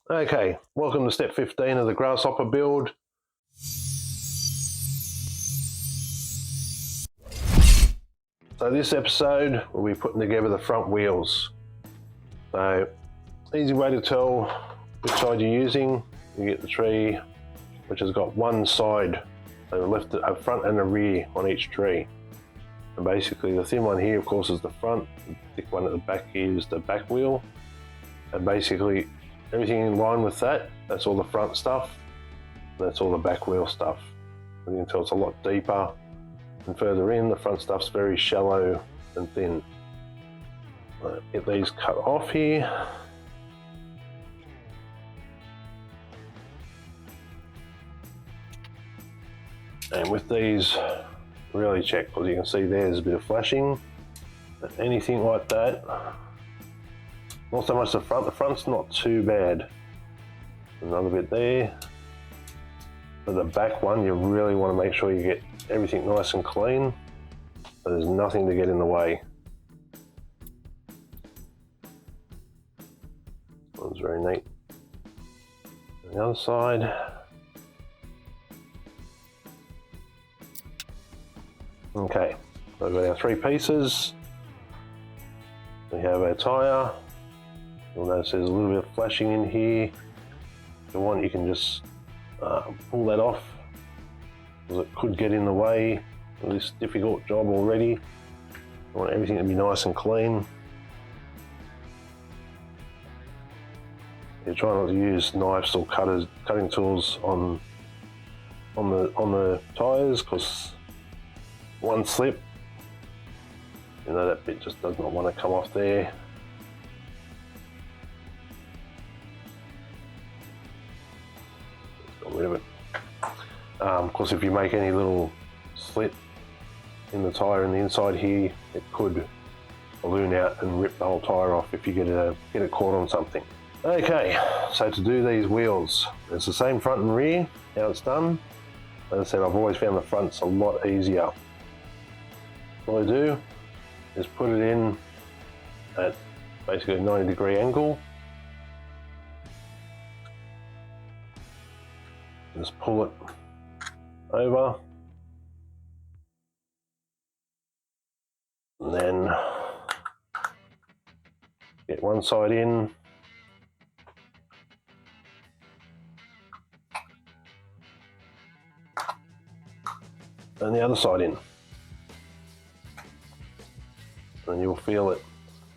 Okay, welcome to step 15 of the Grasshopper build. So this episode we'll be putting together the front wheels. So easy way to tell which side you're using. You get the tree which has got one side, so a front and a rear on each tree. And basically the thin one here of course is the front, the thick one at the back here is the back wheel. And basically everything in line with that, that's all the front stuff, that's all the back wheel stuff. As you can tell it's a lot deeper and further in, the front stuff's very shallow and thin. Get these cut off here. And with these, really check, because you can see there's a bit of flashing. But anything like that, not so much the front's not too bad. Another bit there. For the back one, you really want to make sure you get everything nice and clean, so there's nothing to get in the way. That one's very neat. On the other side. Okay, so we've got our three pieces. We have our tyre. You'll notice there's a little bit of flashing in here. If you want, you can just pull that off, because it could get in the way of this difficult job already. You want everything to be nice and clean. You try not to use knives or cutting tools on the tyres, because one slip, you know, that bit just does not want to come off there. Got rid of it. Of course, if you make any little slit in the tyre in the inside here, it could balloon out and rip the whole tyre off if you get it caught on something. Okay, so to do these wheels, it's the same front and rear, how it's done. As I said, I've always found the front's a lot easier. What I do is put it in at basically a 90-degree angle. Just pull it over, and then get one side in, and the other side in. And you'll feel it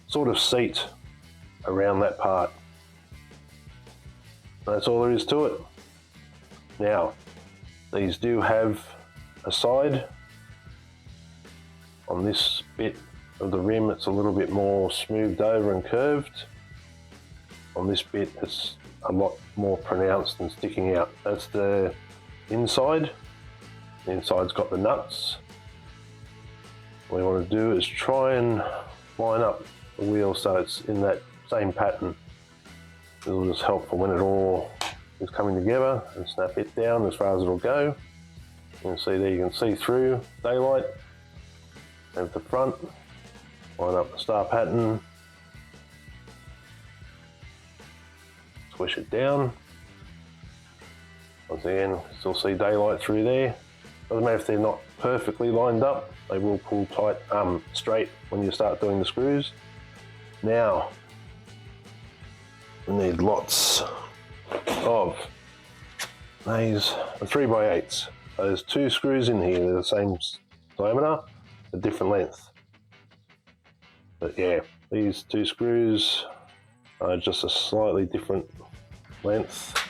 sort of seat around that part. That's all there is to it. Now, these do have a side. On this bit of the rim, it's a little bit more smoothed over and curved. On this bit, it's a lot more pronounced and sticking out. That's the inside. The inside's got the nuts. What you want to do is try and line up the wheel so it's in that same pattern. This will just help for when it all is coming together, and snap it down as far as it'll go. You can see there, you can see through daylight. Have the front, line up the star pattern, squish it down. Once again, still see daylight through there. Doesn't matter if they're not perfectly lined up, they will pull tight, straight when you start doing the screws. Now, we need lots of these 3x8s. So there's two screws in here, they're the same diameter, a different length. But yeah, these two screws are just a slightly different length.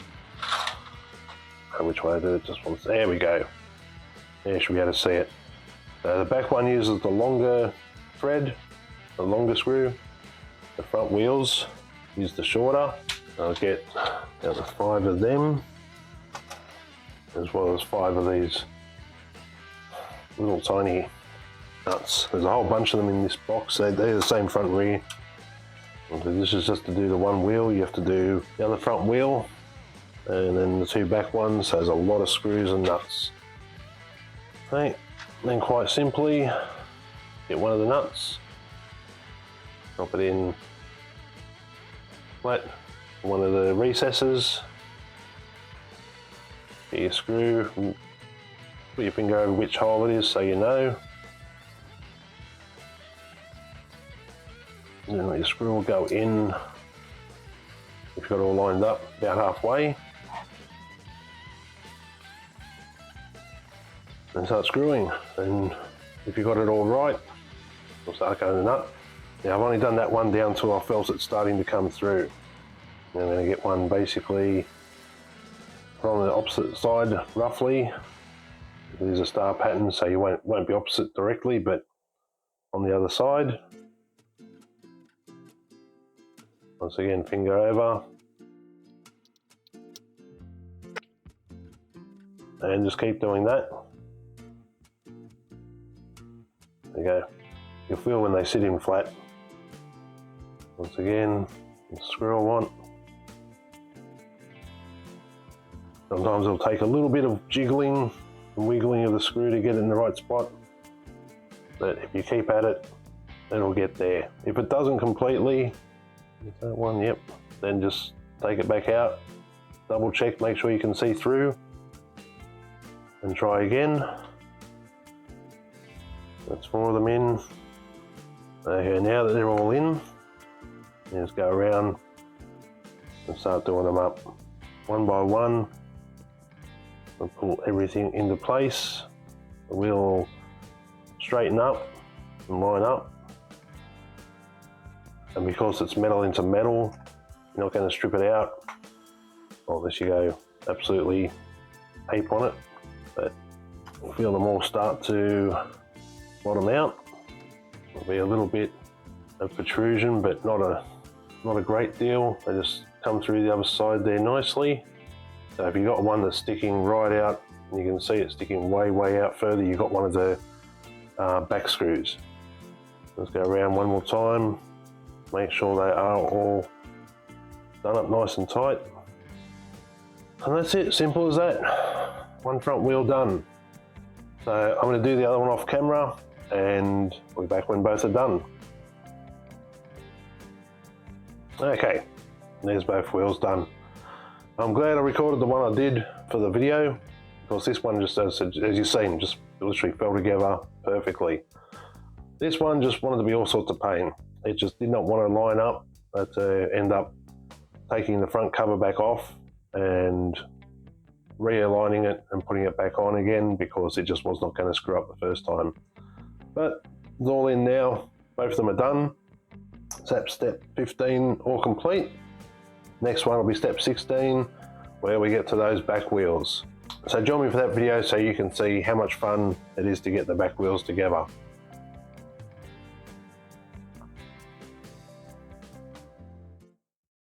And which way I do it, just once, there we go. There, you should be able to see it. The back one uses the longer thread, the longer screw. The front wheels use the shorter. I'll get the 5 of them, as well as 5 of these little tiny nuts. There's a whole bunch of them in this box. They're the same front and rear. So this is just to do the one wheel. You have to do the other front wheel, and then the 2 back ones. There's a lot of screws and nuts. Okay, then quite simply, get one of the nuts, drop it in flat one of the recesses. Get your screw, put your finger over which hole it is so you know. And then your screw will go in, if you've got it all lined up, about halfway. And start screwing. And if you've got it all right, we'll start going the nut. Now I've only done that one down till I felt it starting to come through. And I'm going to get one basically on the opposite side roughly. There's a star pattern, so you won't be opposite directly, but on the other side. Once again, finger over. And just keep doing that. There you go. You'll feel when they sit in flat. Once again, screw on. Sometimes it'll take a little bit of jiggling and wiggling of the screw to get it in the right spot. But if you keep at it, it'll get there. If it doesn't completely, is that one? Yep. Then just take it back out, double check, make sure you can see through, and try again. That's 4 of them in. Okay, now that they're all in, just go around and start doing them up one by one and pull everything into place. The wheel will straighten up and line up. And because it's metal into metal, you're not going to strip it out unless you go absolutely ape on it. But you'll feel them all start to bottom out. There'll be a little bit of protrusion, but not a great deal. They just come through the other side there nicely. So if you've got one that's sticking right out, and you can see it sticking way out further, you've got one of the back screws. Let's go around one more time. Make sure they are all done up nice and tight. And that's it, simple as that. One front wheel done. So I'm going to do the other one off camera and we'll be back when both are done. Okay, there's both wheels done. I'm glad I recorded the one I did for the video, because this one just, as you've seen, just literally fell together perfectly. This one just wanted to be all sorts of pain. It just did not want to line up. I had to end up taking the front cover back off and realigning it and putting it back on again, because it just was not going to screw up the first time. But it's all in now. Both of them are done. So that's step 15 all complete. Next one will be step 16, where we get to those back wheels. So join me for that video so you can see how much fun it is to get the back wheels together.